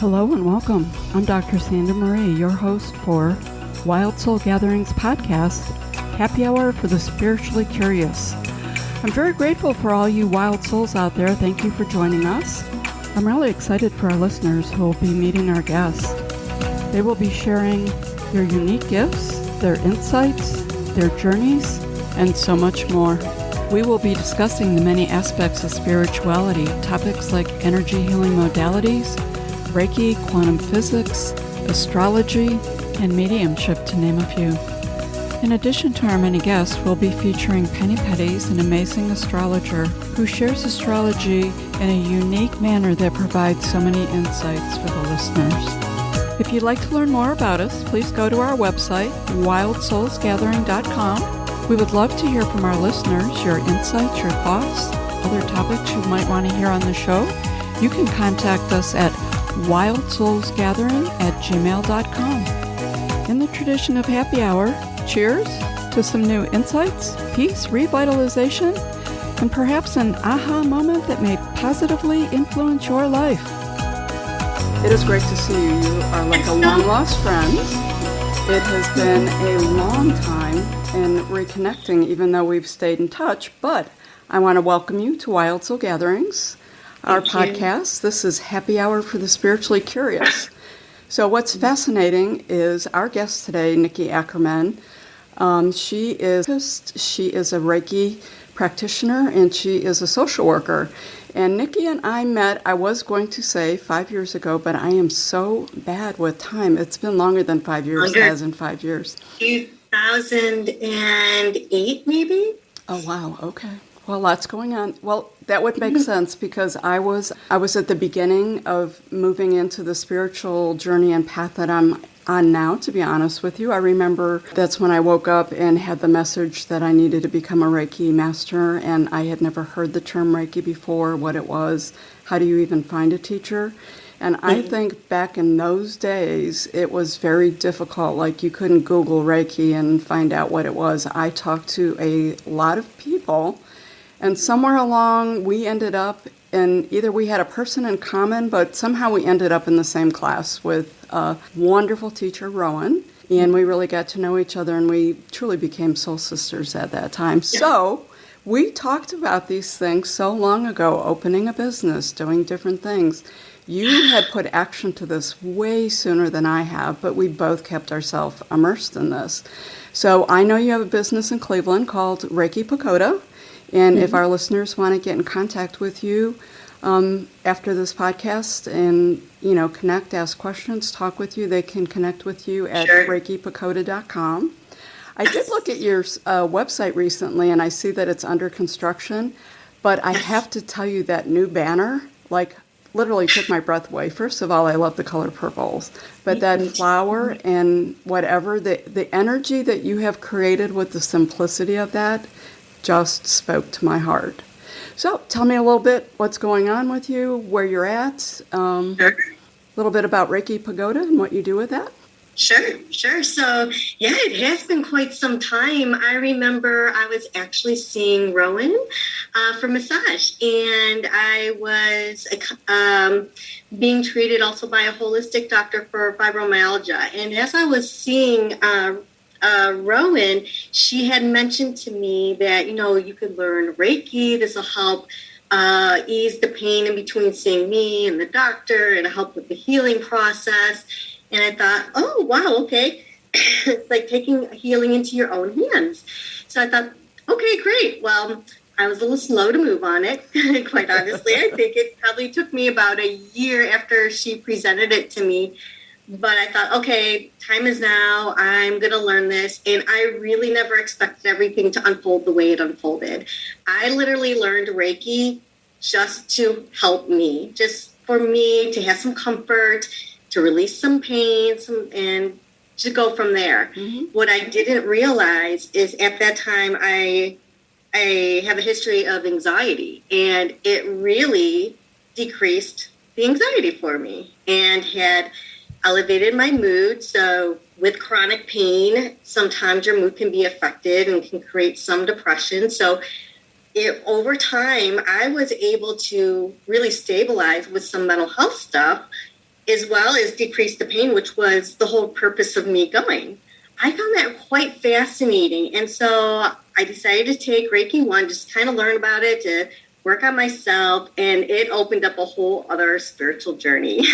Hello and welcome. I'm Dr. Sandra Marie, your host for Wild Soul Gatherings podcast, Happy Hour for the Spiritually Curious. I'm very grateful for all you wild souls out there. Thank you for joining us. I'm really excited for our listeners who will be meeting our guests. They will be sharing their unique gifts, their insights, their journeys, and so much more. We will be discussing the many aspects of spirituality, topics like energy healing modalities, Reiki, quantum physics, astrology, and mediumship, to name a few. In addition to our many guests, we'll be featuring Penny Petties, an amazing astrologer who shares astrology in a unique manner that provides so many insights for the listeners. If you'd like to learn more about us, please go to our website, wildsoulsgathering.com. We would love to hear from our listeners, your insights, your thoughts, other topics you might want to hear on the show. You can contact us at wildsoulsgathering@gmail.com. In the tradition of happy hour, cheers to some new insights, peace, revitalization, and perhaps an aha moment that may positively influence your life. It is great to see you. You are like a long-lost friend. It has been a long time in reconnecting, even though we've stayed in touch, but I want to welcome you to Wild Soul Gatherings, our podcast. This is Happy Hour for the Spiritually Curious. So what's fascinating is our guest today, Nikki Ackerman. She is a Reiki practitioner and she is a social worker. And Nikki and I met, I was going to say 5 years ago, but I am so bad with time. It's been longer than 5 years, as in 5 years. 2008, maybe? Oh, wow. Okay. Well, lots going on. Well, that would make sense because I was at the beginning of moving into the spiritual journey and path that I'm on now, to be honest with you. I remember that's when I woke up and had the message that I needed to become a Reiki master, and I had never heard the term Reiki before, what it was, how do you even find a teacher? And I think back in those days, it was very difficult. Like you couldn't Google Reiki and find out what it was. I talked to a lot of people. And somewhere along, we ended up in, either we had a person in common, but somehow we ended up in the same class with a wonderful teacher, Rowan. And we really got to know each other, and we truly became soul sisters at that time. Yeah. So we talked about these things so long ago, opening a business, doing different things. You had put action to this way sooner than I have, but we both kept ourselves immersed in this. So I know you have a business in Cleveland called Reiki Pagoda. And if our listeners want to get in contact with you after this podcast and, connect, ask questions, talk with you, they can connect with you at reikipagoda.com. I did look at your website recently, and I see that it's under construction. But I have to tell you that new banner, literally took my breath away. First of all, I love the color purples. But that flower and whatever, the energy that you have created with the simplicity of that, just spoke to my heart. So tell me a little bit what's going on with you, where you're at, a little bit about Reiki Pagoda and what you do with that. Sure. So, it has been quite some time. I remember I was actually seeing Rowan for massage, and I was being treated also by a holistic doctor for fibromyalgia. And as I was seeing Rowan, she had mentioned to me that, you could learn Reiki. This will help ease the pain in between seeing me and the doctor and help with the healing process. And I thought, oh, wow, okay. It's like taking healing into your own hands. So I thought, okay, great. Well, I was a little slow to move on it, quite honestly. I think it probably took me about a year after she presented it to me. But I thought, okay, time is now. I'm going to learn this. And I really never expected everything to unfold the way it unfolded. I literally learned Reiki just to help me, just for me to have some comfort, to release some pain, and to go from there. Mm-hmm. What I didn't realize is at that time I have a history of anxiety, and it really decreased the anxiety for me and had elevated my mood. So with chronic pain, sometimes your mood can be affected and can create some depression. So over time, I was able to really stabilize with some mental health stuff as well as decrease the pain, which was the whole purpose of me going. I found that quite fascinating. And so I decided to take Reiki 1, just kind of learn about it, to work on myself, and it opened up a whole other spiritual journey.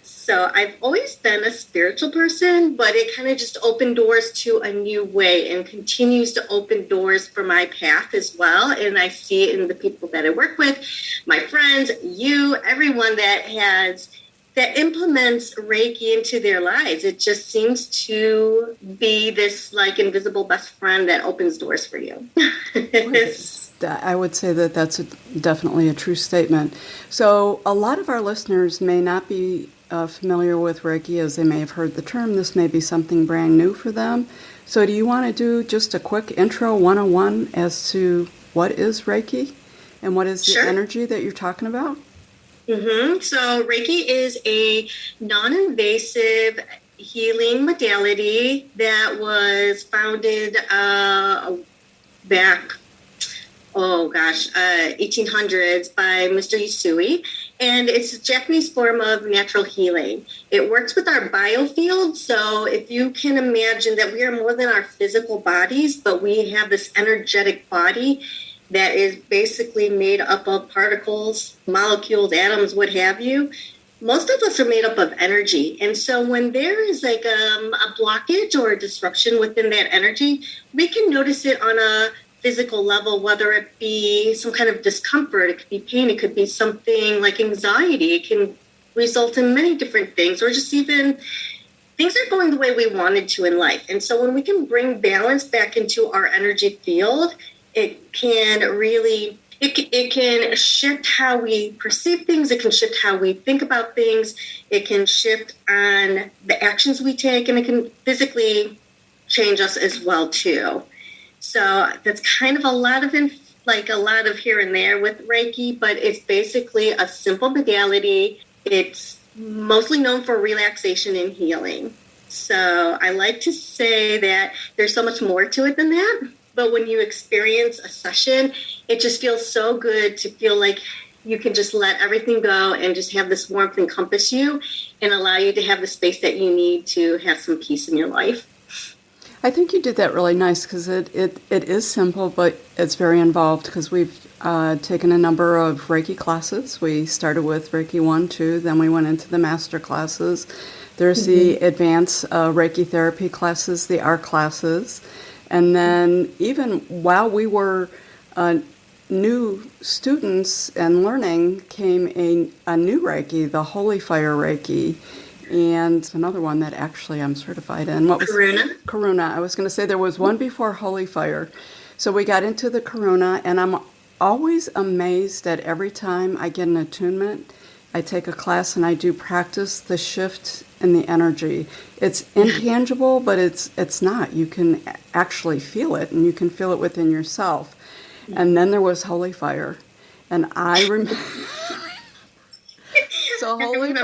So I've always been a spiritual person, but it kind of just opened doors to a new way and continues to open doors for my path as well. And I see it in the people that I work with, my friends, you, everyone that implements Reiki into their lives. It just seems to be this like invisible best friend that opens doors for you. I would say that that's definitely a true statement. So a lot of our listeners may not be familiar with Reiki, as they may have heard the term. This may be something brand new for them. So do you want to do just a quick intro 101 as to what is Reiki and what is the energy that you're talking about? So Reiki is a non-invasive healing modality that was founded back 1800s by Mr. Usui, and it's a Japanese form of natural healing. It works with our biofield, so if you can imagine that we are more than our physical bodies, but we have this energetic body that is basically made up of particles, molecules, atoms, what have you. Most of us are made up of energy. And so when there is like a blockage or a disruption within that energy, we can notice it on a physical level, whether it be some kind of discomfort, it could be pain, it could be something like anxiety, it can result in many different things, or just even things are going the way we wanted to in life. And so when we can bring balance back into our energy field, it can really, it can shift how we perceive things, it can shift how we think about things, it can shift on the actions we take, and it can physically change us as well too. So that's kind of a lot of here and there with Reiki, but it's basically a simple modality. It's mostly known for relaxation and healing. So I like to say that there's so much more to it than that. But when you experience a session, it just feels so good to feel like you can just let everything go and just have this warmth encompass you and allow you to have the space that you need to have some peace in your life. I think you did that really nice, because it is simple, but it's very involved, because we've taken a number of Reiki classes. We started with Reiki 1, 2, then we went into the master classes. There's the advanced Reiki therapy classes, the art classes. And then even while we were new students and learning, came a new Reiki, the Holy Fire Reiki. And another one that actually I'm certified in. What was Karuna? Karuna. I was going to say there was one before Holy Fire. So we got into the Karuna, and I'm always amazed that every time I get an attunement, I take a class and I do practice the shift in the energy. It's intangible, but it's not. You can actually feel it, and you can feel it within yourself. And then there was Holy Fire. And I remember... So Holy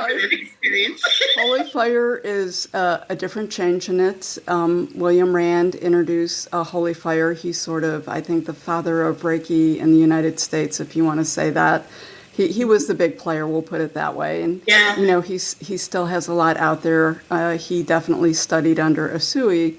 Fire is a different change in it. William Rand introduced Holy Fire. He's sort of, I think, the father of Reiki in the United States, if you want to say that. He was the big player, we'll put it that way. And, you know, he still has a lot out there. He definitely studied under Usui.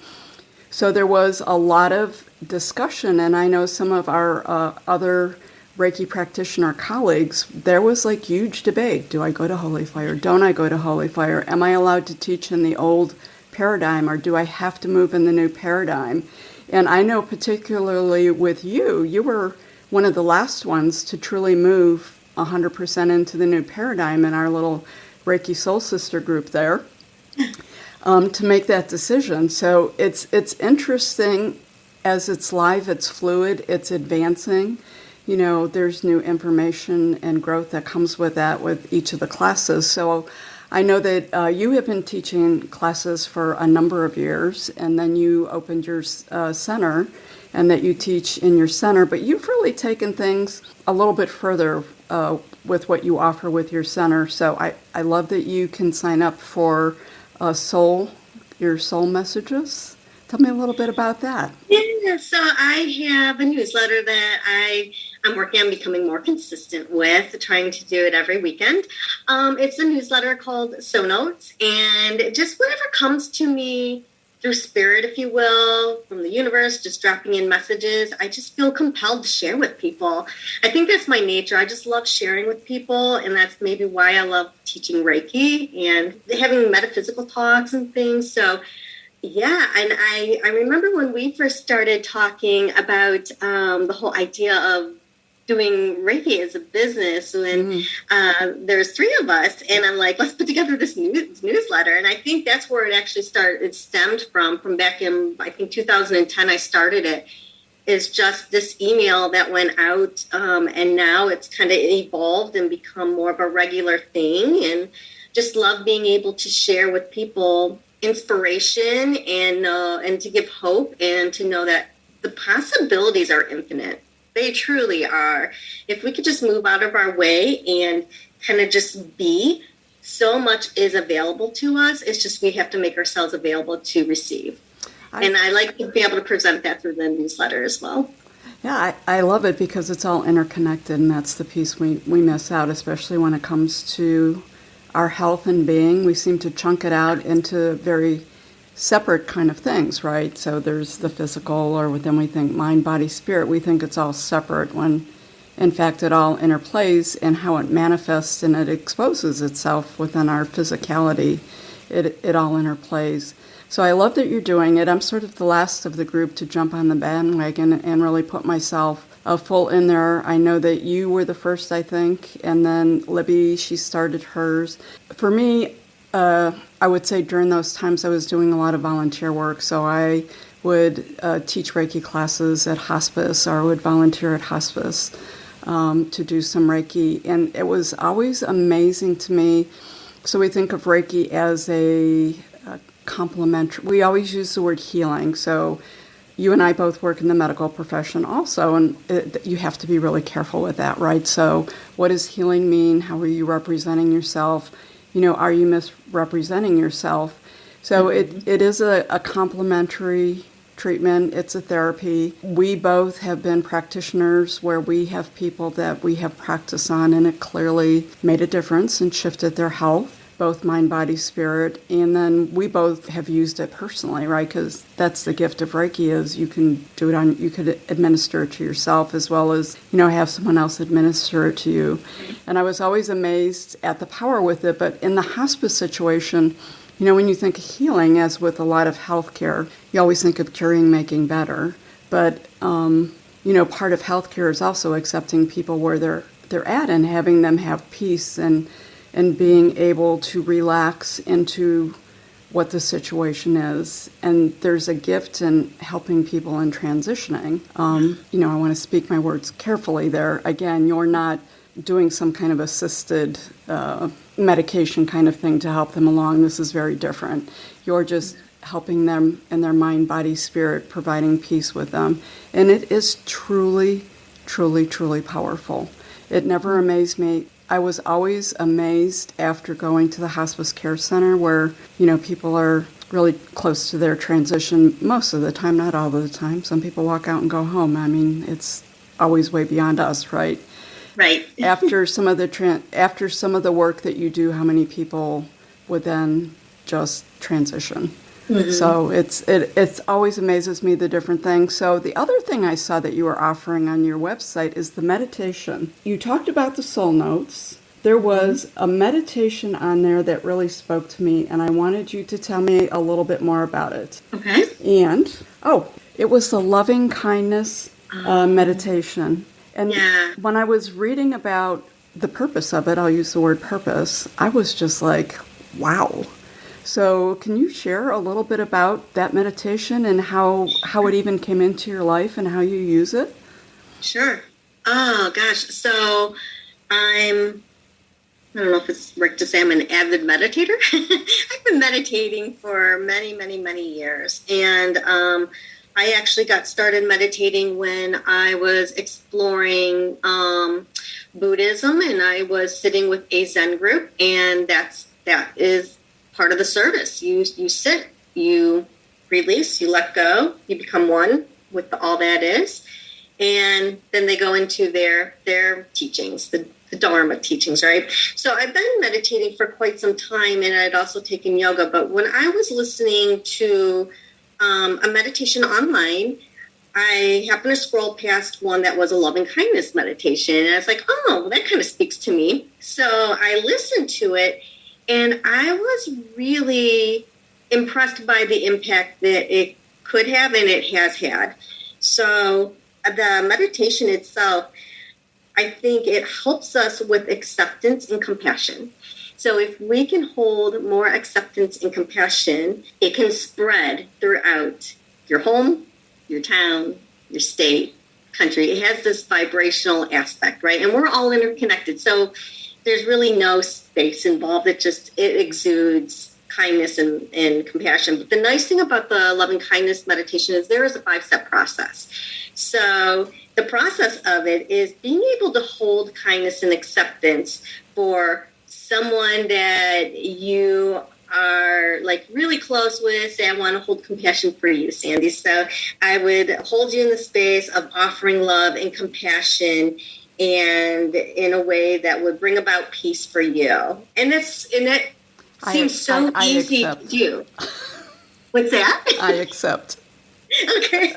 So there was a lot of discussion, and I know some of our other Reiki practitioner colleagues, there was like huge debate. Do I go to Holy Fire? Don't I go to Holy Fire? Am I allowed to teach in the old paradigm, or do I have to move in the new paradigm? And I know particularly with you were one of the last ones to truly move 100% into the new paradigm in our little Reiki Soul Sister group there, to make that decision. So it's interesting as it's live, it's fluid, it's advancing. You know, there's new information and growth that comes with that with each of the classes. So I know that you have been teaching classes for a number of years, and then you opened your center, and that you teach in your center. But you've really taken things a little bit further with what you offer with your center. So I love that you can sign up for your soul messages. Tell me a little bit about that. Yeah, so I have a newsletter that I'm working on becoming more consistent with, trying to do it every weekend. It's a newsletter called So Notes, and just whatever comes to me through spirit, if you will, from the universe, just dropping in messages, I just feel compelled to share with people. I think that's my nature. I just love sharing with people, and that's maybe why I love teaching Reiki and having metaphysical talks and things. So yeah, and I remember when we first started talking about the whole idea of doing Reiki as a business when there's three of us, and I'm like, let's put together this newsletter. And I think that's where it actually started. It stemmed from back in, I think, 2010, I started it. Is just this email that went out, and now it's kind of evolved and become more of a regular thing, and just love being able to share with people inspiration and to give hope and to know that the possibilities are infinite. They truly are. If we could just move out of our way and kind of just be, so much is available to us. It's just we have to make ourselves available to receive. And I like to be able to present that through the newsletter as well. Yeah, I love it because it's all interconnected, and that's the piece we miss out, especially when it comes to our health and being. We seem to chunk it out into very separate kind of things, right? So there's the physical, or then we think mind, body, spirit. We think it's all separate when, in fact, it all interplays, and how it manifests and it exposes itself within our physicality. It all interplays. So I love that you're doing it. I'm sort of the last of the group to jump on the bandwagon and really put myself full in there. I know that you were the first, I think, and then Libby, she started hers. For me, I would say during those times I was doing a lot of volunteer work, so I would teach Reiki classes at hospice, or I would volunteer at hospice to do some Reiki, and it was always amazing to me. So we think of Reiki as a complementary. We always use the word healing, so you and I both work in the medical profession also, and you have to be really careful with that, right? So what does healing mean? How are you representing yourself? Are you misrepresenting yourself? So it is a complementary treatment. It's a therapy. We both have been practitioners where we have people that we have practice on, and it clearly made a difference and shifted their health, both mind, body, spirit. And then we both have used it personally, right? Because that's the gift of Reiki, is you can do it you could administer it to yourself as well as, have someone else administer it to you. And I was always amazed at the power with it. But in the hospice situation, when you think of healing, as with a lot of healthcare, you always think of curing, making better. But, part of healthcare is also accepting people where they're at and having them have peace and being able to relax into what the situation is. And there's a gift in helping people in transitioning. I want to speak my words carefully there. Again, you're not doing some kind of assisted medication kind of thing to help them along. This is very different. You're just helping them in their mind, body, spirit, providing peace with them. And it is truly, truly, truly powerful. It never amazed me. I was always amazed after going to the hospice care center where, people are really close to their transition most of the time, not all of the time. Some people walk out and go home. I mean, it's always way beyond us, right? Right. After some of the work that you do, how many people would then just transition? Mm-hmm. So it always amazes me, the different things. So the other thing I saw that you were offering on your website is the meditation. You talked about the soul notes. There was a meditation on there that really spoke to me, and I wanted you to tell me a little bit more about it. Okay. And, it was the loving kindness meditation. And when I was reading about the purpose of it, I'll use the word purpose, I was just like, wow. So can you share a little bit about that meditation and how it even came into your life and how you use it? Sure. Oh, gosh. So I don't know if it's right to say I'm an avid meditator. I've been meditating for many, many, many years. And I actually got started meditating when I was exploring Buddhism, and I was sitting with a Zen group, and that is part of the service. You sit, you release, you let go, you become one with all that is. And then they go into their teachings, the Dharma teachings, right? So I've been meditating for quite some time, and I'd also taken yoga. But when I was listening to a meditation online, I happened to scroll past one that was a loving kindness meditation. And I was like, oh, well, that kind of speaks to me. So I listened to it, and I was really impressed by the impact that it could have and it has had. So the meditation itself, I think it helps us with acceptance and compassion. So if we can hold more acceptance and compassion, it can spread throughout your home, your town, your state, country. It has this vibrational aspect, right? And we're all interconnected. So there's really no space involved. It exudes kindness and compassion. But the nice thing about the loving kindness meditation is there is a 5-step process. So the process of it is being able to hold kindness and acceptance for someone that you are like really close with. Say, I want to hold compassion for you, Sandy. So I would hold you in the space of offering love and compassion, and in a way that would bring about peace for you. And that seems so easy to do. What's that? I accept. Okay.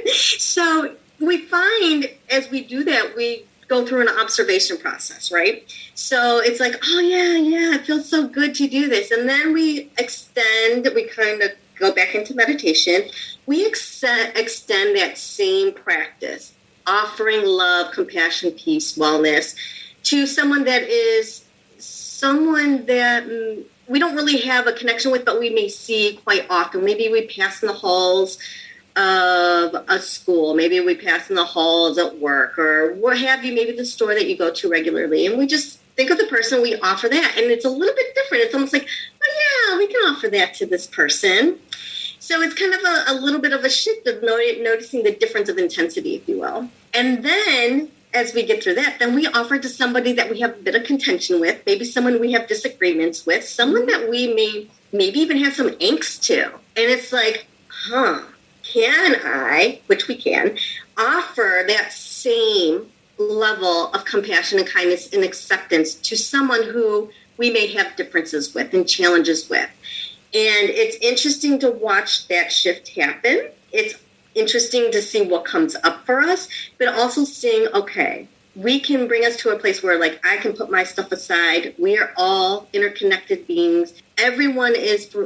So we find as we do that, we go through an observation process, right? So it's like, oh, yeah, it feels so good to do this. And then we kind of go back into meditation. We extend that same practice, offering love, compassion, peace, wellness, to someone that we don't really have a connection with, but we may see quite often. Maybe we pass in the halls of a school, maybe we pass in the halls at work, or what have you, maybe the store that you go to regularly, and we just think of the person, we offer that, and it's a little bit different. It's almost like, oh yeah, we can offer that to this person. So it's kind of a little bit of a shift of noticing the difference of intensity, if you will. And then as we get through that, then we offer to somebody that we have a bit of contention with, maybe someone we have disagreements with, someone that we maybe even have some angst to. And it's like, can I, which we can, offer that same level of compassion and kindness and acceptance to someone who we may have differences with and challenges with. And it's interesting to watch that shift happen. It's interesting to see what comes up for us, but also seeing, okay, we can bring us to a place where, like, I can put my stuff aside. We are all interconnected beings. Everyone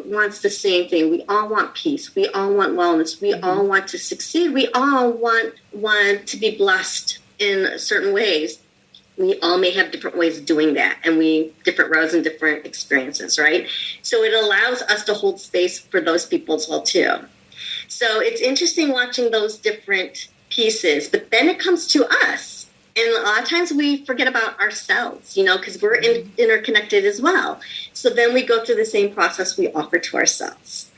wants the same thing. We all want peace. We all want wellness. We all want to succeed. We all want to be blessed in certain ways. We all may have different ways of doing that, and different roads and different experiences, right? So it allows us to hold space for those people as well, too. So it's interesting watching those different pieces, but then it comes to us. And a lot of times we forget about ourselves, because we're interconnected as well. So then we go through the same process we offer to ourselves.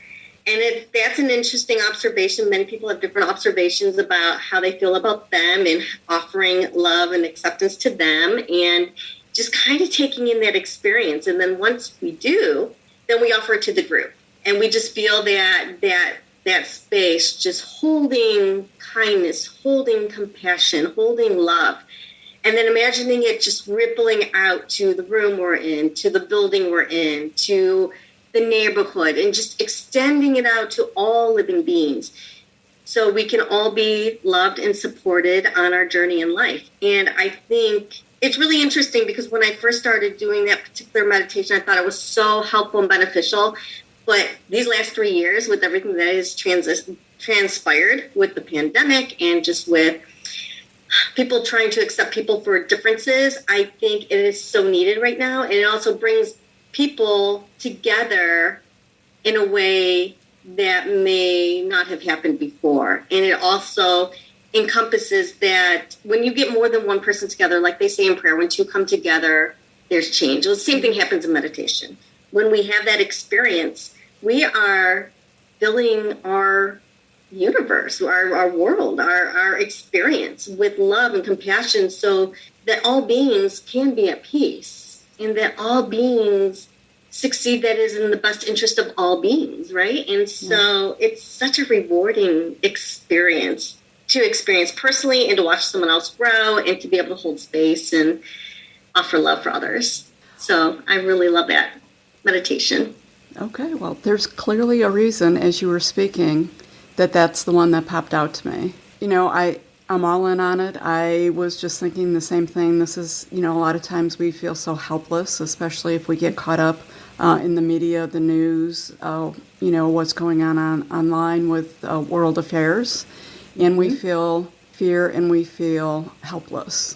And that's an interesting observation. Many people have different observations about how they feel about them and offering love and acceptance to them, and just kind of taking in that experience. And then once we do, then we offer it to the group. And we just feel that space, just holding kindness, holding compassion, holding love. And then imagining it just rippling out to the room we're in, to the building we're in, to the neighborhood, and just extending it out to all living beings. So we can all be loved and supported on our journey in life. And I think it's really interesting because when I first started doing that particular meditation, I thought it was so helpful and beneficial. But these last 3 years, with everything that has transpired with the pandemic and just with people trying to accept people for differences, I think it is so needed right now. And it also brings people together in a way that may not have happened before. And it also encompasses that when you get more than one person together, like they say in prayer, when two come together, there's change. Well, the same thing happens in meditation. When we have that experience, we are filling our universe, our world, our experience with love and compassion, so that all beings can be at peace and that all beings succeed that is in the best interest of all beings, right? And so it's such a rewarding experience to experience personally and to watch someone else grow and to be able to hold space and offer love for others. So I really love that meditation. Okay, well, there's clearly a reason, as you were speaking, that that's the one that popped out to me. You know, I'm all in on it. I was just thinking the same thing. This is, you know, a lot of times we feel so helpless, especially if we get caught up in the media, the news, you know, what's going on online with world affairs. And we feel fear and we feel helpless.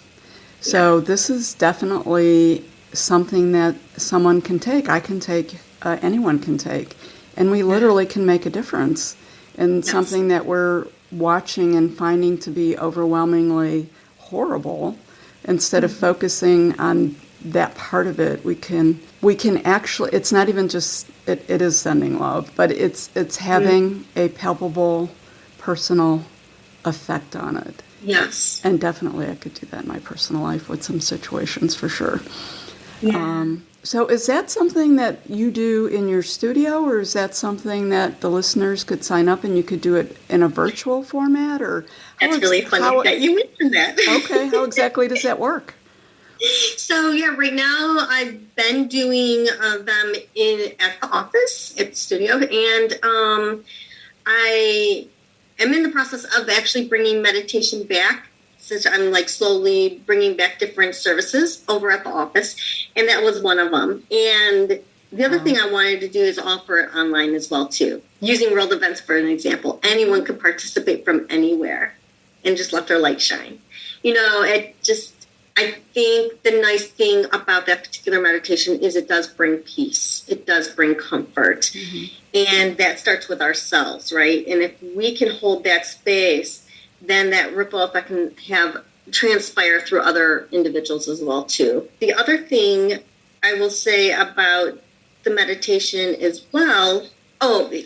So this is definitely something that someone can take. I can take, anyone can take. And we literally can make a difference in something that we're watching and finding to be overwhelmingly horrible. Instead of focusing on that part of it, we can actually, it's not even just, it is sending love, but it's having a palpable personal effect on it. Yes. And definitely I could do that in my personal life with some situations for sure. Yeah. So is that something that you do in your studio, or is that something that the listeners could sign up and you could do it in a virtual format? Or That's really funny that you mentioned that. Okay, how exactly does that work? So yeah, right now I've been doing them at the office, at the studio, and I am in the process of actually bringing meditation back. Since I'm like slowly bringing back different services over at the office, and that was one of them. And the other thing I wanted to do is offer it online as well too, using world events for an example. Anyone could participate from anywhere and just let their light shine. You know, I think the nice thing about that particular meditation is it does bring peace. It does bring comfort. And that starts with ourselves, right? And if we can hold that space, then that ripple effect can have transpire through other individuals as well too. The other thing I will say about the meditation as well,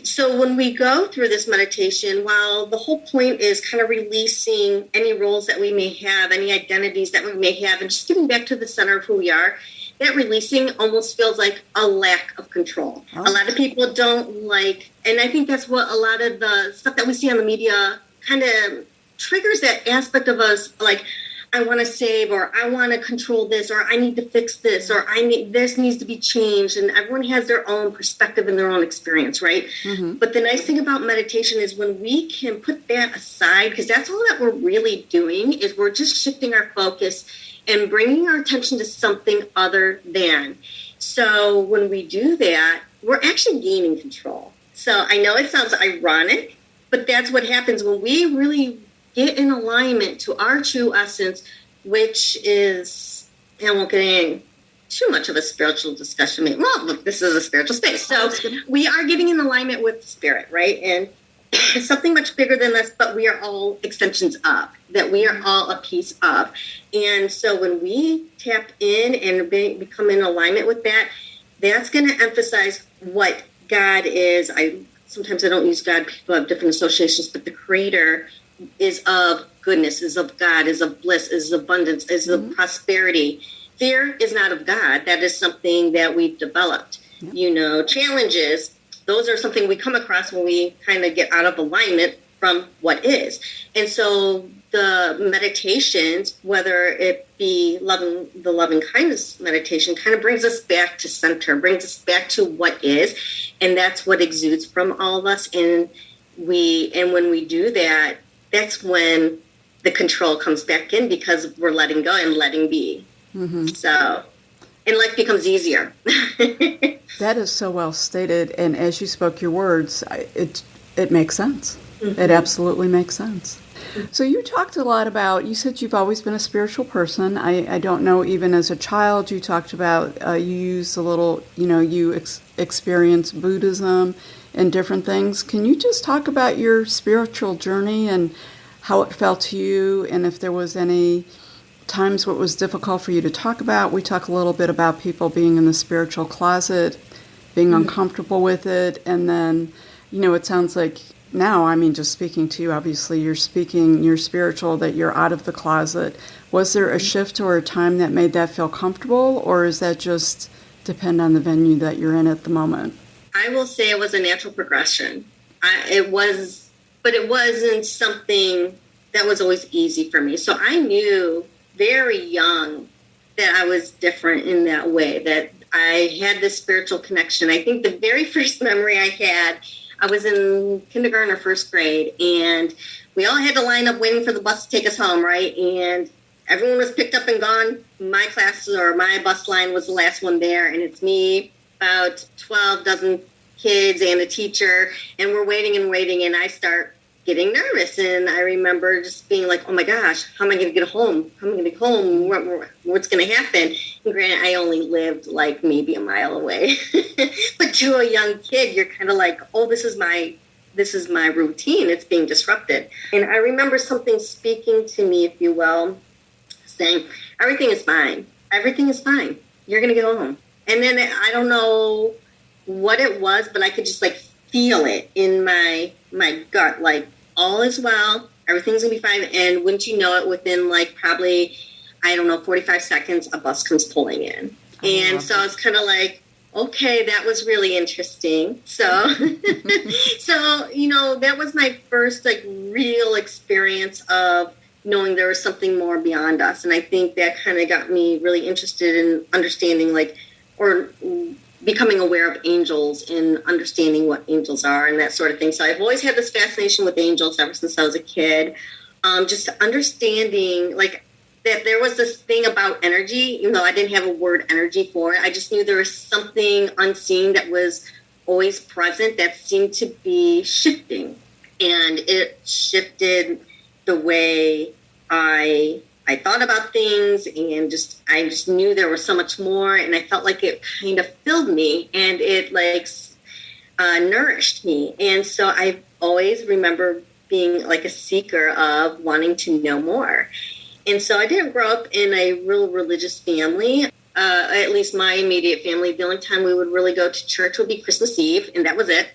so when we go through this meditation, while the whole point is kind of releasing any roles that we may have, any identities that we may have, and just getting back to the center of who we are, that releasing almost feels like a lack of control. A lot of people don't like, and I think that's what a lot of the stuff that we see on the media kind of triggers that aspect of us, like, I want to save, or I want to control this, or I need to fix this, or this needs to be changed. And everyone has their own perspective and their own experience, right? But the nice thing about meditation is when we can put that aside, because that's all that we're really doing, is we're just shifting our focus and bringing our attention to something other than. So when we do that, we're actually gaining control. So I know it sounds ironic, but that's what happens when we really get in alignment to our true essence, which is, I won't get in too much of a spiritual discussion. Well, look, this is a spiritual space. So we are getting in alignment with spirit, right? And it's something much bigger than us, but we are all extensions of, that we are all a piece of. And so when we tap in and become in alignment with that, that's going to emphasize what God is. Sometimes I don't use God. People have different associations, but the Creator is of goodness, is of God, is of bliss, is of abundance, is of prosperity. Fear is not of God. That is something that we've developed. You know, challenges, those are something we come across when we kind of get out of alignment from what is. And so the meditations, whether it be the loving kindness meditation, kind of brings us back to center, brings us back to what is. And that's what exudes from all of us. And when we do that, that's when the control comes back in, because we're letting go and letting be. So, and life becomes easier. That is so well stated. And as you spoke your words, it makes sense. It absolutely makes sense. So you talked a lot about, you said you've always been a spiritual person. I don't know, even as a child, you talked about, you used a little, you experienced Buddhism and different things. Can you just talk about your spiritual journey and how it felt to you, and if there was any times where it was difficult for you to talk about? We talk a little bit about people being in the spiritual closet, being uncomfortable with it, and then, it sounds like now, just speaking to you, obviously you're spiritual, that you're out of the closet. Was there a shift or a time that made that feel comfortable, or is that just depend on the venue that you're in at the moment? I will say it was a natural progression. But it wasn't something that was always easy for me. So I knew very young that I was different in that way, that I had this spiritual connection. I think the very first memory I had, I was in kindergarten or first grade, and we all had to line up waiting for the bus to take us home, right? And everyone was picked up and gone. My class or my bus line was the last one there, and it's me, about 12 dozen kids and a teacher, and we're waiting, and I start getting nervous. And I remember just being like, oh my gosh, how am I going to get home? How am I going to get home? What's going to happen? And granted, I only lived like maybe a mile away. But to a young kid, you're kind of like, oh, this is my routine. It's being disrupted. And I remember something speaking to me, if you will, saying, everything is fine. Everything is fine. You're going to get home. And then I don't know what it was, but I could just like feel it in my gut, like all is well, everything's gonna be fine. And wouldn't you know it, within like probably, I don't know, 45 seconds, a bus comes pulling in. And so it's kind of like, okay, that was really interesting. So, so, you know, that was my first like real experience of knowing there was something more beyond us. And I think that kind of got me really interested in understanding like, or becoming aware of angels and understanding what angels are and that sort of thing. So I've always had this fascination with angels ever since I was a kid. Just understanding like that there was this thing about energy, even though I didn't have a word energy for it. I just knew there was something unseen that was always present that seemed to be shifting. And it shifted the way I thought about things, and I just knew there was so much more, and I felt like it kind of filled me, and it like nourished me. And so I always remember being like a seeker of wanting to know more. And so I didn't grow up in a real religious family, at least my immediate family. The only time we would really go to church would be Christmas Eve, and that was it.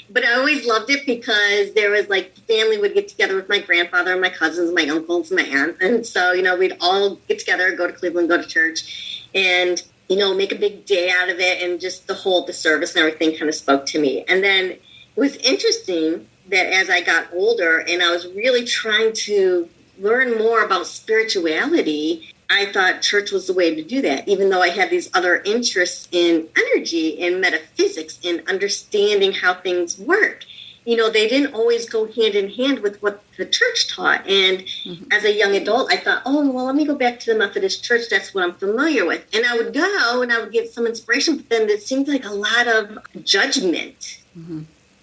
But I always loved it because there was like family would get together with my grandfather and my cousins, my uncles, and my aunt. And so, you know, we'd all get together, go to Cleveland, go to church, and, you know, make a big day out of it. And just the service and everything kind of spoke to me. And then it was interesting that as I got older and I was really trying to learn more about spirituality, I thought church was the way to do that, even though I had these other interests in energy and metaphysics and understanding how things work. You know, they didn't always go hand in hand with what the church taught. And as a young adult, I thought, oh, well, let me go back to the Methodist Church. That's what I'm familiar with. And I would go and I would get some inspiration, but then it seemed like a lot of judgment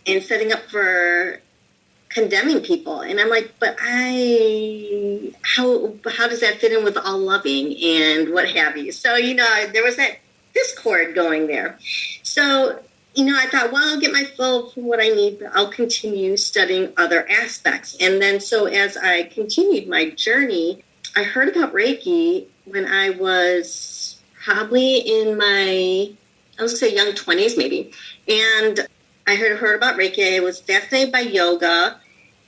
and setting up for condemning people. And I'm like, but how does that fit in with all loving and what have you? So, you know, there was that discord going there. So, you know, I thought, well, I'll get my fill from what I need, but I'll continue studying other aspects. And then so as I continued my journey, I heard about Reiki when I was probably in my, I was going to say young 20s maybe. And I heard about Reiki. I was fascinated by yoga.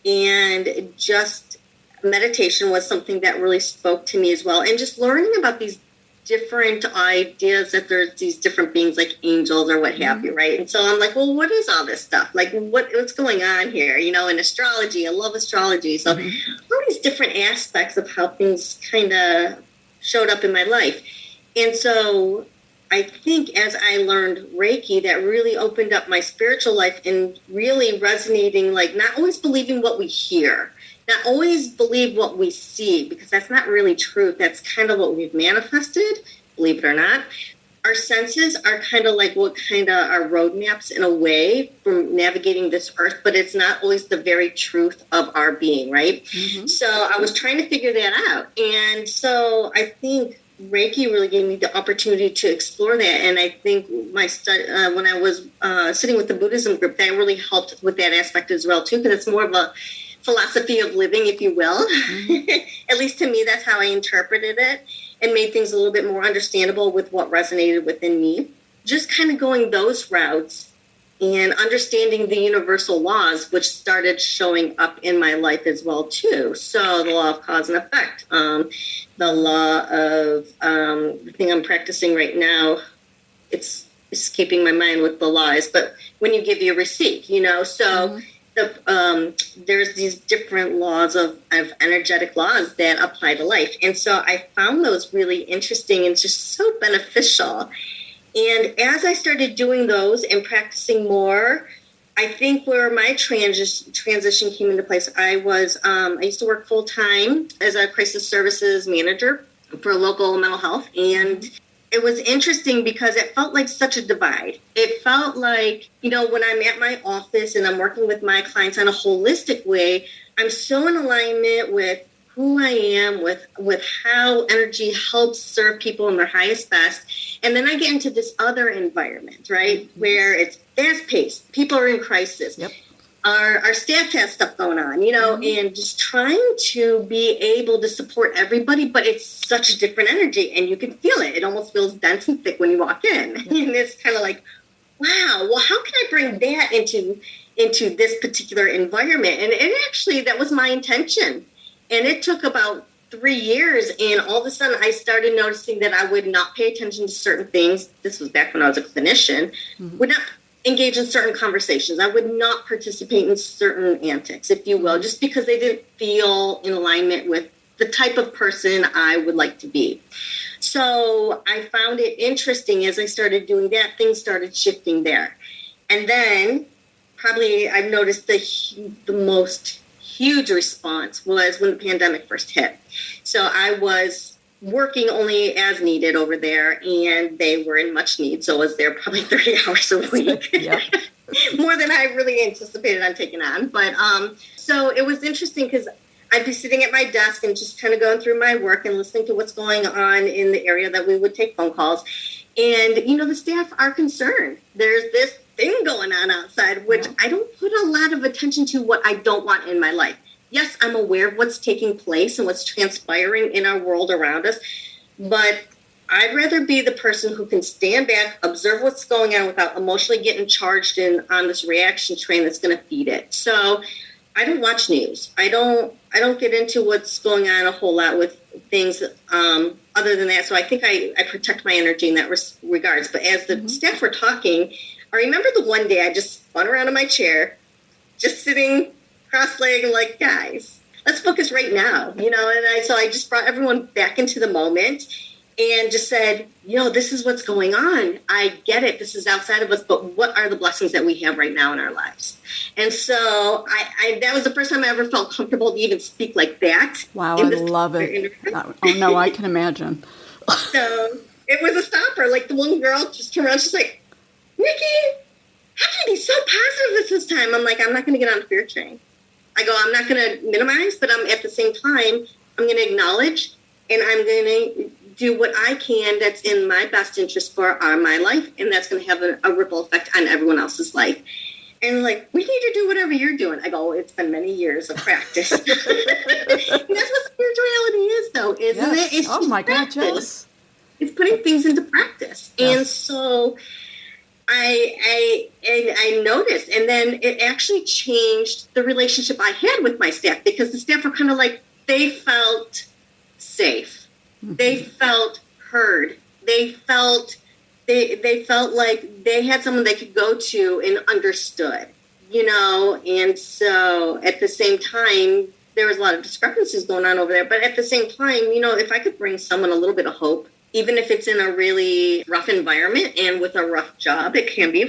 And just meditation was something that really spoke to me as well. And just learning about these different ideas that there's these different beings like angels or what have you, right? And so I'm like, well, what is all this stuff? Like, what's going on here? You know, in astrology, I love astrology. So all these different aspects of how things kind of showed up in my life. And so I think as I learned Reiki, that really opened up my spiritual life and really resonating, like not always believing what we hear, not always believe what we see, because that's not really truth. That's kind of what we've manifested, believe it or not. Our senses are kind of like what kind of are roadmaps in a way from navigating this earth, but it's not always the very truth of our being, right? So I was trying to figure that out. And so I think Reiki really gave me the opportunity to explore that. And I think my when I was sitting with the Buddhism group, that really helped with that aspect as well, too, because it's more of a philosophy of living, if you will. At least to me, that's how I interpreted it, and made things a little bit more understandable with what resonated within me. Just kind of going those routes and understanding the universal laws, which started showing up in my life as well, too. So the law of cause and effect, the law of the thing I'm practicing right now, it's escaping my mind what the law is, but when you give your receipt, so there's these different laws of energetic laws that apply to life. And so I found those really interesting and just so beneficial. And as I started doing those and practicing more, I think where my transition came into place, I used to work full time as a crisis services manager for local mental health. And it was interesting because it felt like such a divide. It felt like, when I'm at my office and I'm working with my clients on a holistic way, I'm so in alignment with who I am, with how energy helps serve people in their highest best. And then I get into this other environment, right, where it's fast-paced. People are in crisis. Yep. Our staff has stuff going on, and just trying to be able to support everybody, but it's such a different energy, and you can feel it. It almost feels dense and thick when you walk in. Yep. And it's kind of like, wow, well, how can I bring that into this particular environment? And that was my intention. And it took about 3 years, and all of a sudden I started noticing that I would not pay attention to certain things. This was back when I was a clinician, would not engage in certain conversations. I would not participate in certain antics, if you will, just because they didn't feel in alignment with the type of person I would like to be. So I found it interesting as I started doing that, things started shifting there. And then probably I've noticed the most huge response was when the pandemic first hit. So I was working only as needed over there, and they were in much need. So I was there probably 30 hours a week. Yep. More than I really anticipated on taking on. But so it was interesting because I'd be sitting at my desk and just kind of going through my work and listening to what's going on in the area that we would take phone calls. And, the staff are concerned. There's this thing going on outside, which I don't put a lot of attention to what I don't want in my life. Yes, I'm aware of what's taking place and what's transpiring in our world around us, but I'd rather be the person who can stand back, observe what's going on without emotionally getting charged in on this reaction train that's going to feed it. So I don't watch news. I don't get into what's going on a whole lot with things other than that. So I think I protect my energy in that regards. But as the staff were talking, I remember the one day I just spun around in my chair, just sitting cross-legged, like, guys, let's focus right now, and so I just brought everyone back into the moment and just said, this is what's going on. I get it. This is outside of us, but what are the blessings that we have right now in our lives? And so I that was the first time I ever felt comfortable to even speak like that. Wow, I love it. Oh, no, I can imagine. So it was a stopper. Like, the one girl just turned around, she's like, Nikki, how can you be so positive this time? I'm like, I'm not going to get on the fear train. I go, I'm not going to minimize, but I'm at the same time, I'm going to acknowledge, and I'm going to do what I can that's in my best interest for my life, and that's going to have a ripple effect on everyone else's life. And like, we need to do whatever you're doing. I go, it's been many years of practice. And that's what spirituality is, though, isn't it? It's my practice. God, yes. It's putting things into practice. Yes. And so I noticed, and then it actually changed the relationship I had with my staff, because the staff were kind of like, they felt safe. Mm-hmm. They felt heard. They felt like they had someone they could go to and understood, and so at the same time, there was a lot of discrepancies going on over there. But at the same time, if I could bring someone a little bit of hope, even if it's in a really rough environment and with a rough job, it can be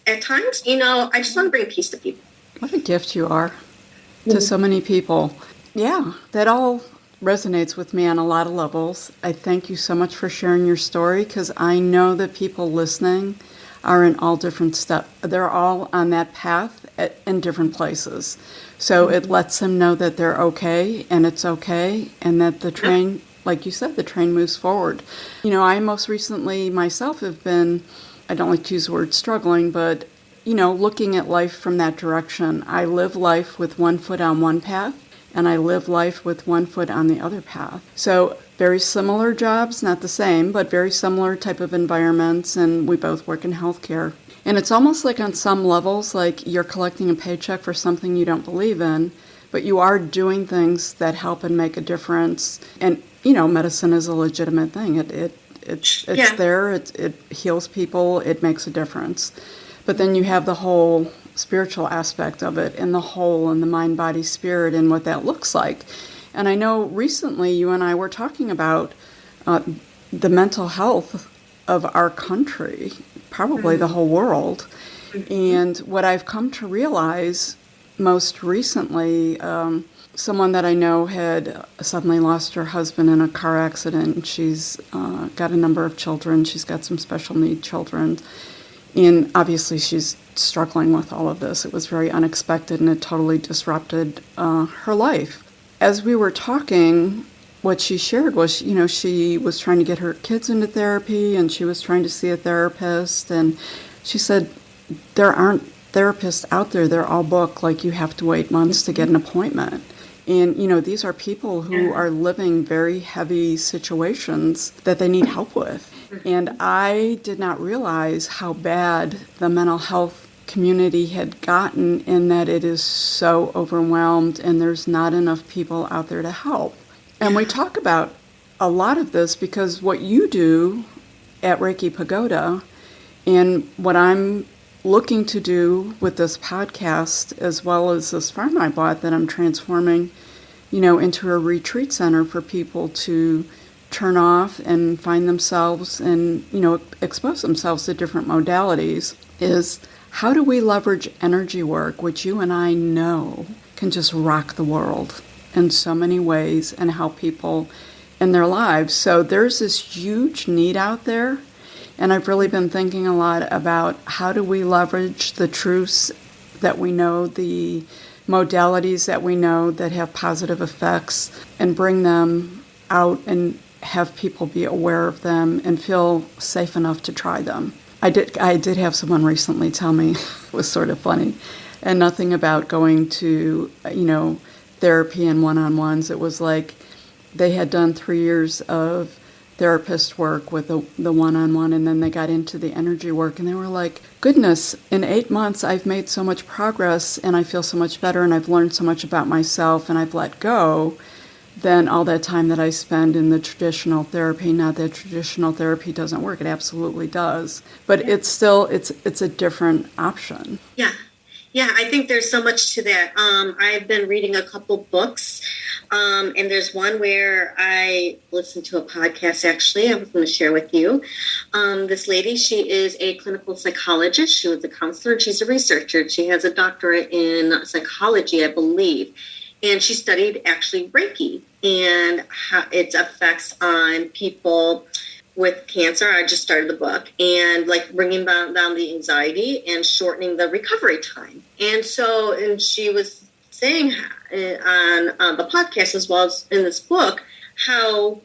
at times, I just want to bring peace to people. What a gift you are to so many people. Yeah, that all resonates with me on a lot of levels. I thank you so much for sharing your story, because I know that people listening are in all different steps. They're all on that path in different places. So it lets them know that they're okay, and it's okay, and that the train, like you said, the train moves forward. I most recently myself have been, I don't like to use the word struggling, but, looking at life from that direction. I live life with one foot on one path, and I live life with one foot on the other path. So very similar jobs, not the same, but very similar type of environments, and we both work in healthcare. And it's almost like on some levels, like you're collecting a paycheck for something you don't believe in, but you are doing things that help and make a difference. And, medicine is a legitimate thing. It's there. It heals people. It makes a difference. But then you have the whole spiritual aspect of it, and the whole, and the mind, body, spirit, and what that looks like. And I know recently you and I were talking about the mental health of our country, probably the whole world. And what I've come to realize most recently, someone that I know had suddenly lost her husband in a car accident, and she's got a number of children. She's got some special need children. And obviously she's struggling with all of this. It was very unexpected, and it totally disrupted her life. As we were talking, what she shared was, she was trying to get her kids into therapy, and she was trying to see a therapist. And she said, there aren't therapists out there. They're all booked. Like, you have to wait months to get an appointment. And, these are people who are living very heavy situations that they need help with. And I did not realize how bad the mental health community had gotten, in that it is so overwhelmed and there's not enough people out there to help. And we talk about a lot of this because what you do at Reiki Pagoda, and what I'm looking to do with this podcast, as well as this farm I bought that I'm transforming, into a retreat center for people to turn off and find themselves and, expose themselves to different modalities, is how do we leverage energy work, which you and I know can just rock the world in so many ways and help people in their lives. So there's this huge need out there. And I've really been thinking a lot about how do we leverage the truths that we know, the modalities that we know that have positive effects, and bring them out and have people be aware of them and feel safe enough to try them. I did have someone recently tell me, it was sort of funny, and nothing about going to, therapy and one-on-ones. It was like they had done 3 years of therapist work with the one-on-one, and then they got into the energy work, and they were like, goodness, in 8 months I've made so much progress, and I feel so much better, and I've learned so much about myself, and I've let go than all that time that I spend in the traditional therapy. Not that traditional therapy doesn't work, it absolutely does, but it's still, it's a different option. Yeah, I think there's so much to that. I've been reading a couple books, and there's one where I listened to a podcast, actually, I was going to share with you. This lady, she is a clinical psychologist. She was a counselor, and she's a researcher. She has a doctorate in psychology, I believe. And she studied actually Reiki and how its effects on people with cancer. I just started the book, and like bringing down the anxiety and shortening the recovery time. And she was saying on the podcast, as well as in this book, how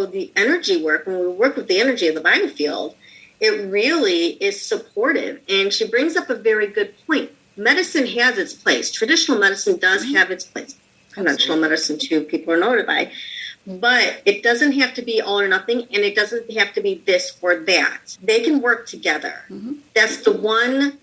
the energy work, when we work with the energy of the body field, it really is supportive. And she brings up a very good point. Medicine has its place. Traditional medicine does have its place. Conventional medicine, too, people are notified. But it doesn't have to be all or nothing, and it doesn't have to be this or that. They can work together. Mm-hmm. That's the one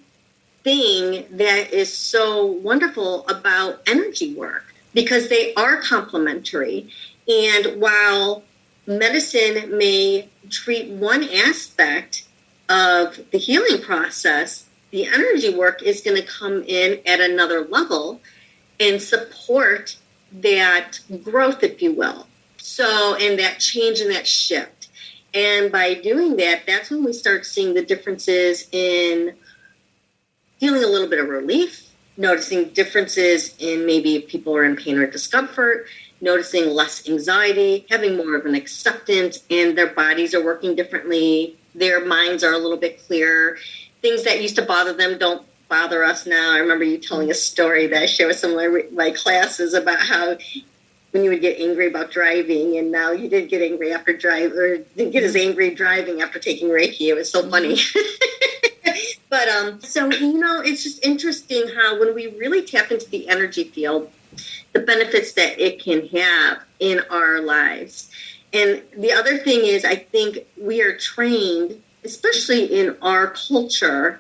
thing that is so wonderful about energy work, because they are complementary. And while medicine may treat one aspect of the healing process, the energy work is going to come in at another level and support that growth, if you will. So, and that change and that shift. And by doing that, that's when we start seeing the differences in feeling a little bit of relief, noticing differences in maybe if people are in pain or discomfort, noticing less anxiety, having more of an acceptance, and their bodies are working differently. Their minds are a little bit clearer. Things that used to bother them don't bother us now. I remember you telling a story that I share with some of my classes about how when you would get angry about driving, and now you did get angry after didn't get as angry driving after taking Reiki. It was so funny. But so, it's just interesting how when we really tap into the energy field, the benefits that it can have in our lives. And the other thing is, I think we are trained, especially in our culture,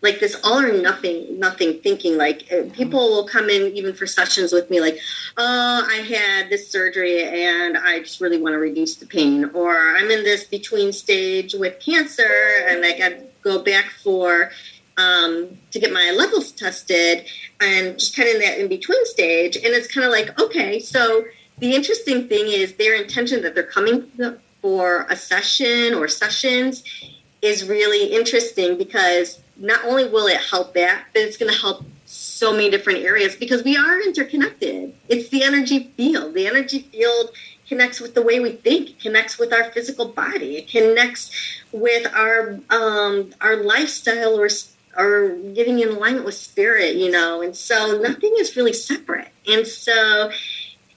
like this all or nothing thinking. Like people will come in even for sessions with me like, oh, I had this surgery and I just really want to reduce the pain, or I'm in this between stage with cancer and I got to go back for to get my levels tested, and just kind of in that in between stage. And it's kind of like, okay, so the interesting thing is their intention that they're coming for a session or sessions is really interesting, because not only will it help that, but it's going to help so many different areas, because we are interconnected. It's the energy field. The energy field connects with the way we think, connects with our physical body, it connects with our lifestyle, or getting in alignment with spirit, you know. And so nothing is really separate. And so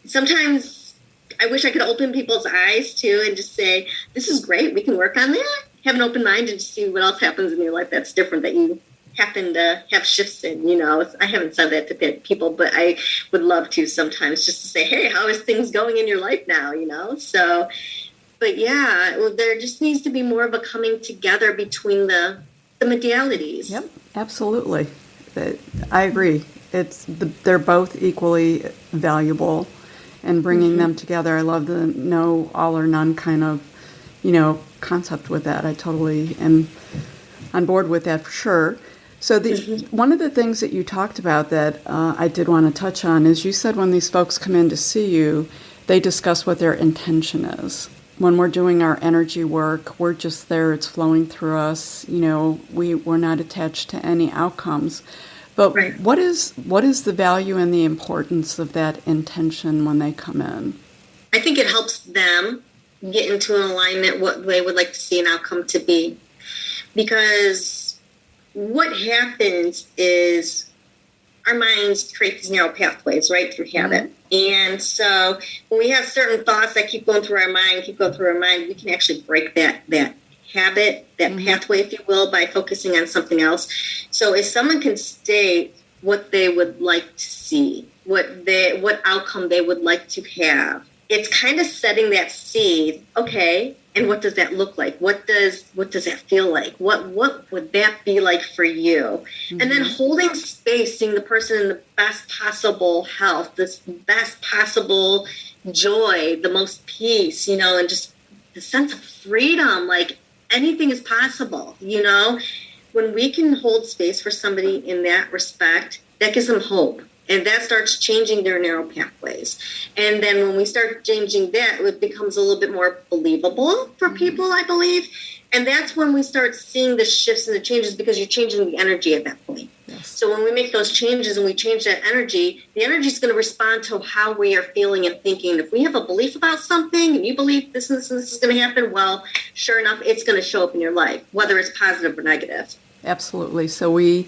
sometimes I wish I could open people's eyes too and just say, this is great, we can work on that. Have an open mind and just see what else happens in your life that's different, that you happen to have shifts in, you know. I haven't said that to people, but I would love to sometimes, just to say, hey, how is things going in your life now, you know? So, but yeah, well, there just needs to be more of a coming together between the modalities. Yep, absolutely. I agree. They're both equally valuable, and bringing them together. I love the no all or none kind of, you know, concept with that. I totally am on board with that for sure. So one of the things that you talked about that I did want to touch on is you said when these folks come in to see you, they discuss what their intention is. When we're doing our energy work, we're just there, it's flowing through us, you know, we're not attached to any outcomes. But right. What is the value and the importance of that intention when they come in? I think it helps them get into an alignment what they would like to see an outcome to be. Because what happens is our minds create these narrow pathways, right, through habit. And so when we have certain thoughts that keep going through our mind, we can actually break that habit, that pathway, if you will, by focusing on something else. So if someone can state what they would like to see, what outcome they would like to have, it's kind of setting that seed. Okay, and what does that look like? What does that feel like? What would that be like for you? And then holding space, seeing the person in the best possible health, this best possible joy, the most peace, you know, and just the sense of freedom, like anything is possible, you know. When we can hold space for somebody in that respect, that gives them hope. And that starts changing their narrow pathways. And then when we start changing that, it becomes a little bit more believable for people, I believe. And that's when we start seeing the shifts and the changes, because you're changing the energy at that point. Yes. So when we make those changes and we change that energy, the energy is going to respond to how we are feeling and thinking. If we have a belief about something and you believe this and this and this is going to happen, well, sure enough, it's going to show up in your life, whether it's positive or negative. Absolutely. So we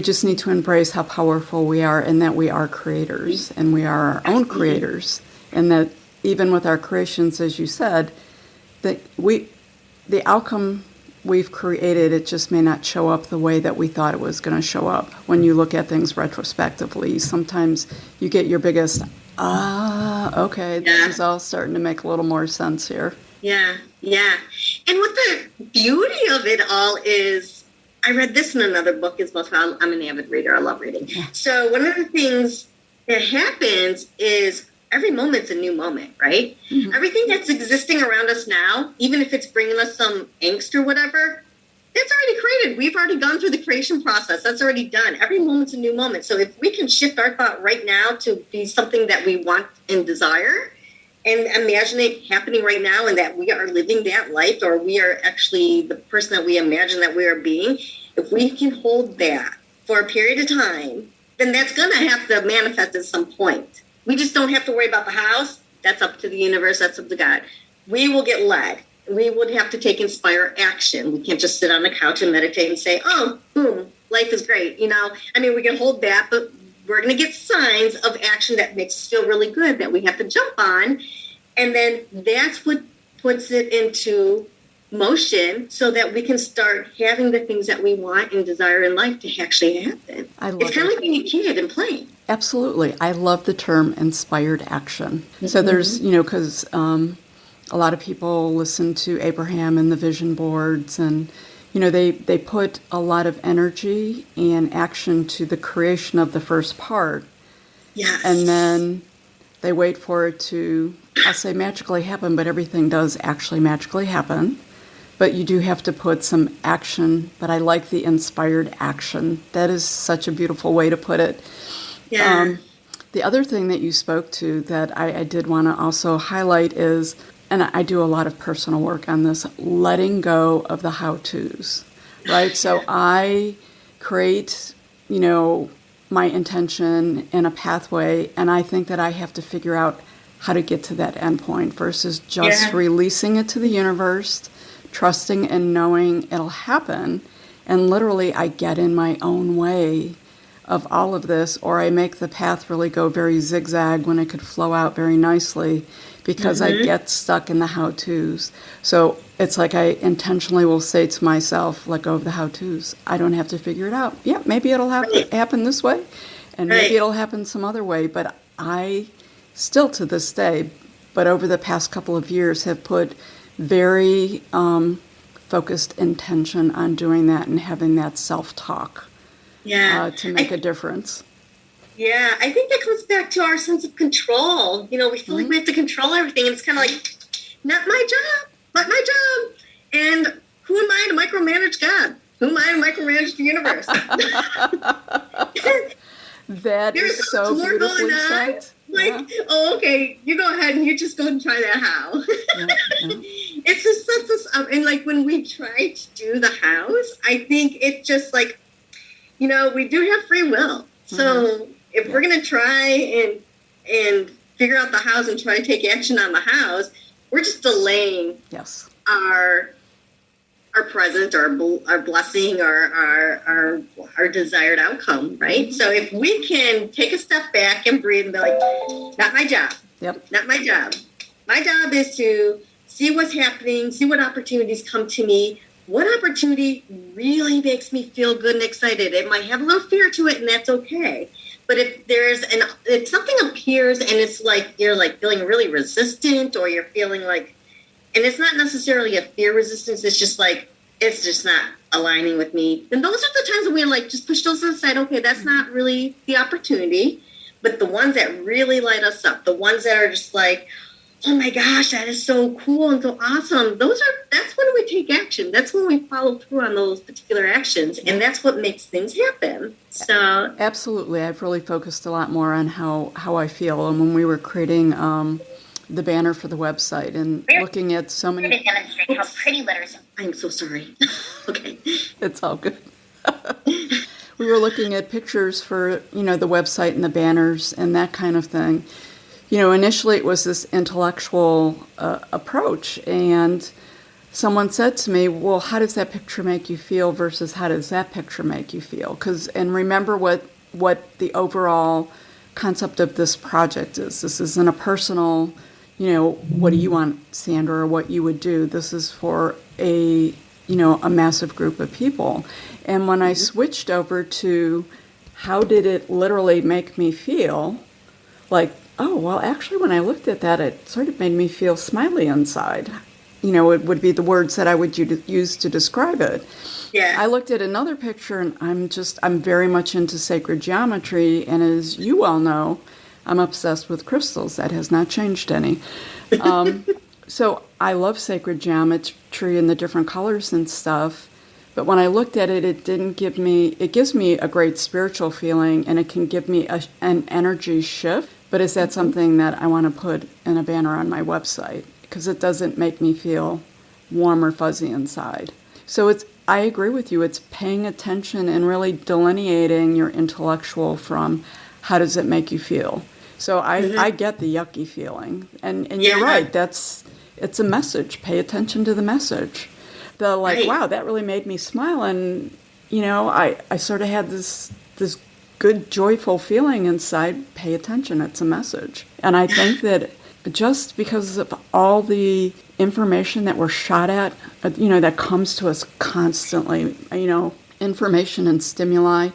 just need to embrace how powerful we are, and that we are creators, and we are our own creators, and that even with our creations, as you said, that the outcome we've created, it just may not show up the way that we thought it was going to show up. When you look at things retrospectively, sometimes you get your biggest, okay, this is all starting to make a little more sense here. Yeah. And what the beauty of it all is, I read this in another book as well. So I'm an avid reader. I love reading. Yeah. So one of the things that happens is every moment's a new moment, right? Mm-hmm. Everything that's existing around us now, even if it's bringing us some angst or whatever, it's already created. We've already gone through the creation process. That's already done. Every moment's a new moment. So if we can shift our thought right now to be something that we want and desire, and imagine it happening right now, and that we are living that life, or we are actually the person that we imagine that we are being. If we can hold that for a period of time, then that's going to have to manifest at some point. We just don't have to worry about the house. That's up to the universe. That's up to God. We will get led. We would have to take inspired action. We can't just sit on the couch and meditate and say, oh, boom, life is great. You know, I mean, we can hold that, but we're going to get signs of action that makes us feel really good that we have to jump on. And then that's what puts it into motion, so that we can start having the things that we want and desire in life to actually happen. It's kind of like being a kid and playing. Absolutely. I love the term inspired action. Mm-hmm. So there's, you know, because a lot of people listen to Abraham and the vision boards, and, they put a lot of energy and action to the creation of the first part, Yes. and then they wait for it to, I'll say magically happen, but everything does actually magically happen. But you do have to put some action, but I like the inspired action. That is such a beautiful way to put it. Yeah. The other thing that you spoke to that I did want to also highlight is, and I do a lot of personal work on this, letting go of the how-tos, right? So I create, my intention and a pathway, and I think that I have to figure out how to get to that endpoint versus just releasing it to the universe, trusting and knowing it'll happen. And literally, I get in my own way of all of this, or I make the path really go very zigzag when it could flow out very nicely because I get stuck in the how-tos. So it's like I intentionally will say to myself, let go of the how-tos. I don't have to figure it out. Yeah, maybe it'll happen this way, and maybe it'll happen some other way. But I still to this day, but over the past couple of years, have put very focused intention on doing that and having that self-talk to make a difference. Yeah, I think that comes back to our sense of control. We feel like we have to control everything. And it's kind of like, not my job, not my job. And who am I to micromanage God? Who am I to micromanage the universe? That is so beautifully said. Oh, okay, you go ahead and you just go and try that how. It's just such a, and like when we try to do the hows, I think it's just like, we do have free will. So if we're going to try and figure out the hows and try to take action on the hows, we're just delaying our present, our blessing, our desired outcome, right? So if we can take a step back and breathe and be like, not my job. Not my job. My job is to see what's happening, see what opportunities come to me. What opportunity really makes me feel good and excited? It might have a little fear to it, and that's okay. But if something appears and it's like you're like feeling really resistant, or you're feeling like, and it's not necessarily a fear resistance, it's just like it's just not aligning with me, then those are the times when we like just push those aside. Okay, that's not really the opportunity. But the ones that really light us up, the ones that are just like, oh my gosh, that is so cool and so awesome. That's when we take action. That's when we follow through on those particular actions. And that's what makes things happen. So absolutely. I've really focused a lot more on how I feel. And when we were creating the banner for the website and looking at so many... to demonstrate how pretty letters are. I'm so sorry. Okay. It's all good. We were looking at pictures for, the website and the banners and that kind of thing. Initially it was this intellectual approach, and someone said to me, well, how does that picture make you feel versus how does that picture make you feel? And remember what the overall concept of this project is. This isn't a personal, what do you want, Sandra, or what you would do. This is for a massive group of people. And when I switched over to how did it literally make me feel, like, oh, well, actually, when I looked at that, it sort of made me feel smiley inside. It would be the words that I would use to describe it. Yeah. I looked at another picture, and I'm very much into sacred geometry, and as you well know, I'm obsessed with crystals. That has not changed any. So I love sacred geometry and the different colors and stuff, but when I looked at it, it gives me a great spiritual feeling, and it can give me an energy shift. But is that something that I want to put in a banner on my website? Because it doesn't make me feel warm or fuzzy inside. So I agree with you. It's paying attention and really delineating your intellectual from how does it make you feel. So I get the yucky feeling. And you're right. It's a message. Pay attention to the message. Wow, that really made me smile. And, I sort of had this good, joyful feeling inside. Pay attention. It's a message. And I think that just because of all the information that we're shot at, that comes to us constantly, information and stimuli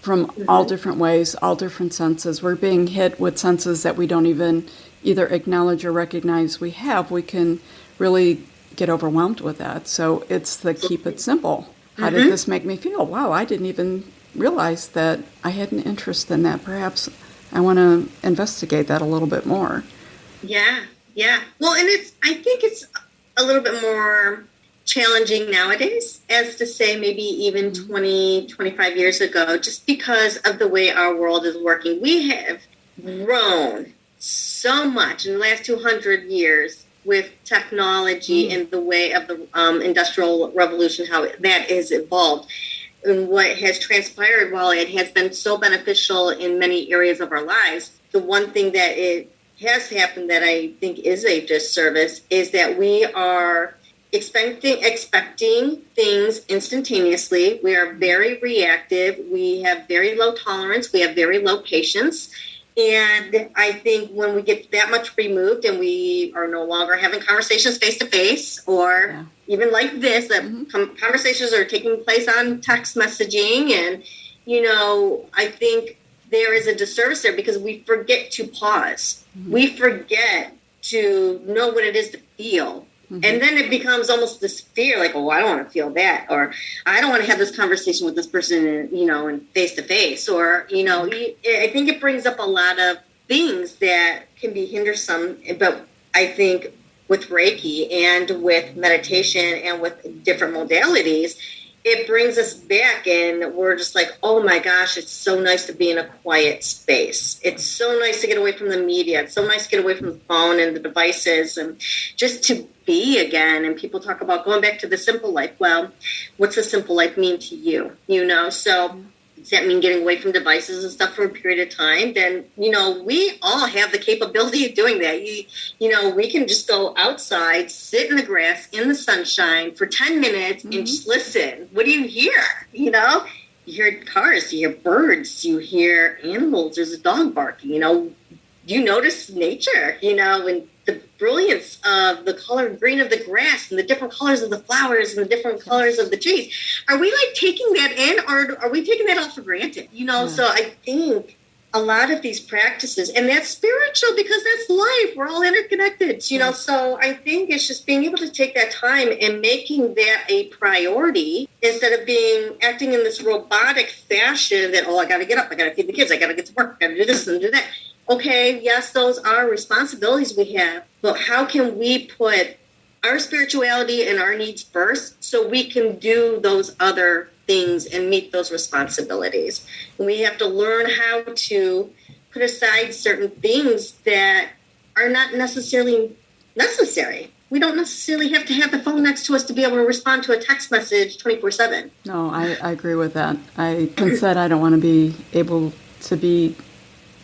from all different ways, all different senses. We're being hit with senses that we don't even either acknowledge or recognize we have. We can really get overwhelmed with that. So it's the keep it simple. how did this make me feel? Wow, I didn't even realize that I had an interest in that. Perhaps I want to investigate that a little bit more. Yeah, yeah. Well, and I think it's a little bit more challenging nowadays as to say maybe even 20, 25 years ago, just because of the way our world is working. We have grown so much in the last 200 years with technology and the way of the Industrial Revolution, how that has evolved. And what has transpired, while it has been so beneficial in many areas of our lives, the one thing that it has happened that I think is a disservice is that we are expecting things instantaneously. We are very reactive. We have very low tolerance. We have very low patience. And I think when we get that much removed and we are no longer having conversations face to face or even like this, that conversations are taking place on text messaging. And, I think there is a disservice there because we forget to pause. We forget to know what it is to feel. And then it becomes almost this fear, like, oh, I don't want to feel that, or I don't want to have this conversation with this person, in face to face, or, I think it brings up a lot of things that can be hindersome. But I think with Reiki and with meditation and with different modalities, it brings us back and we're just like, oh my gosh, it's so nice to be in a quiet space. It's so nice to get away from the media. It's so nice to get away from the phone and the devices and just to be again. And people talk about going back to the simple life. Well, what's a simple life mean to you? So does that mean getting away from devices and stuff for a period of time? Then, we all have the capability of doing that. We can just go outside, sit in the grass, in the sunshine for 10 minutes and just listen. What do you hear? You hear cars, you hear birds, you hear animals. There's a dog barking, you notice nature, and the brilliance of the color green of the grass and the different colors of the flowers and the different colors of the trees. Are we taking that in, or are we taking that all for granted? So I think a lot of these practices, and that's spiritual because that's life. We're all interconnected, so I think it's just being able to take that time and making that a priority instead of acting in this robotic fashion that, I got to get up, I got to feed the kids, I got to get to work, I got to do this and do that. Okay, yes, those are responsibilities we have, but how can we put our spirituality and our needs first so we can do those other things and meet those responsibilities? And we have to learn how to put aside certain things that are not necessarily necessary. We don't necessarily have to have the phone next to us to be able to respond to a text message 24/7. No, I agree with that. I said I don't want to be able to be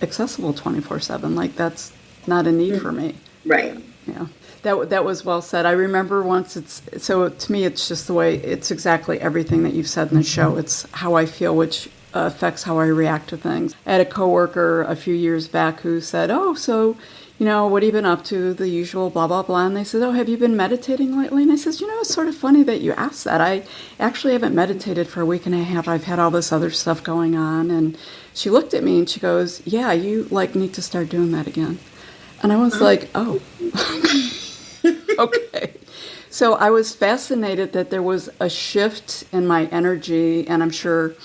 accessible 24/7. Like, that's not a need for me. Right. Yeah. That was well said. I remember once so to me it's just the way, it's exactly everything that you've said in the show. It's how I feel, which affects how I react to things. I had a coworker a few years back who said, oh, so, what have you been up to? The usual blah, blah, blah. And they said, oh, have you been meditating lately? And I said, it's sort of funny that you asked that. I actually haven't meditated for a week and a half. I've had all this other stuff going on. And she looked at me and she goes, yeah, you need to start doing that again. And I was like, oh, okay. So I was fascinated that there was a shift in my energy, and I'm sure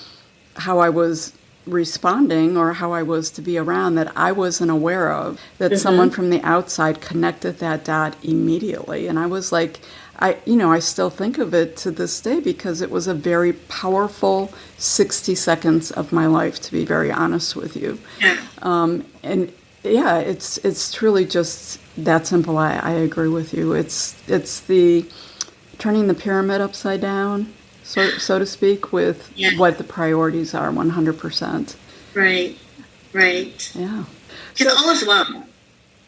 how I was responding or how I was to be around that I wasn't aware of, that someone from the outside connected that dot immediately. And I was like, I still think of it to this day because it was a very powerful 60 seconds of my life, to be very honest with you. Yeah. And yeah, it's truly just that simple. I agree with you. It's the turning the pyramid upside down, so to speak, with what the priorities are, 100%. Right. Yeah. Because all is well.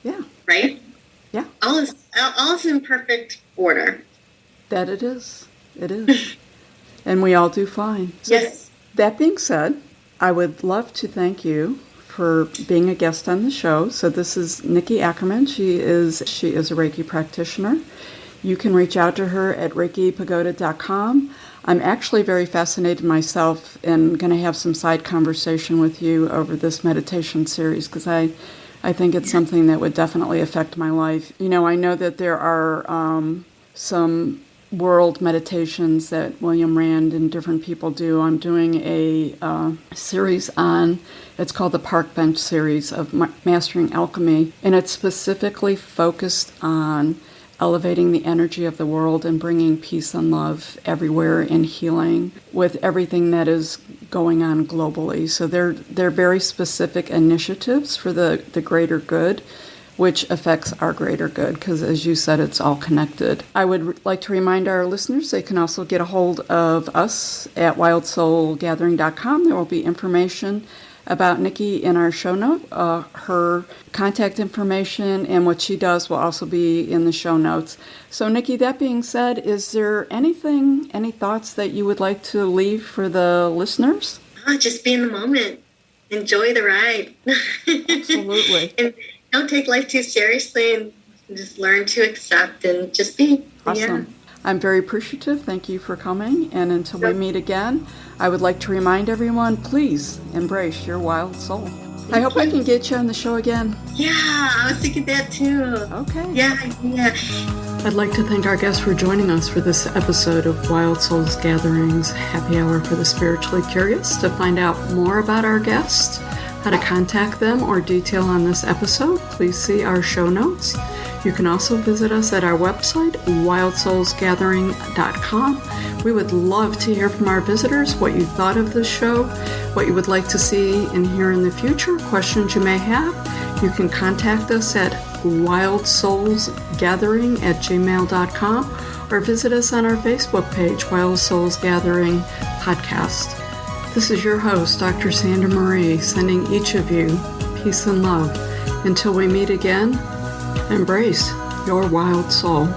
Yeah. Right? Yeah. All is in perfect order. That it is. It is. And we all do fine. So yes. That being said, I would love to thank you for being a guest on the show. So this is Nikki Ackerman. She is a Reiki practitioner. You can reach out to her at reikipagoda.com. I'm actually very fascinated myself and going to have some side conversation with you over this meditation series because I think it's something that would definitely affect my life. I know that there are some world meditations that William Rand and different people do. I'm doing a series on, it's called the Park Bench series of Mastering Alchemy, and it's specifically focused on elevating the energy of the world and bringing peace and love everywhere and healing with everything that is going on globally. So they're very specific initiatives for the greater good, which affects our greater good, because as you said, it's all connected. I would like to remind our listeners they can also get a hold of us at wildsoulgathering.com. There will be information about Nikki in our show note. Her contact information and what she does will also be in the show notes. So Nikki, that being said, is there any thoughts that you would like to leave for the listeners? Just be in the moment. Enjoy the ride. Absolutely. And don't take life too seriously, and just learn to accept and just be. Awesome. Yeah. I'm very appreciative. Thank you for coming. And until we meet again, I would like to remind everyone, please embrace your wild soul. I hope I can get you on the show again. Yeah, I was thinking that too. Okay. Yeah. I'd like to thank our guests for joining us for this episode of Wild Souls Gatherings Happy Hour for the Spiritually Curious. To find out more about our guests, how to contact them, or detail on this episode, please see our show notes. You can also visit us at our website, wildsoulsgathering.com. We would love to hear from our visitors what you thought of this show, what you would like to see and hear in the future, questions you may have. You can contact us at wildsoulsgathering@gmail.com or visit us on our Facebook page, Wild Souls Gathering Podcast. This is your host, Dr. Sandra Marie, sending each of you peace and love. Until we meet again, embrace your wild soul.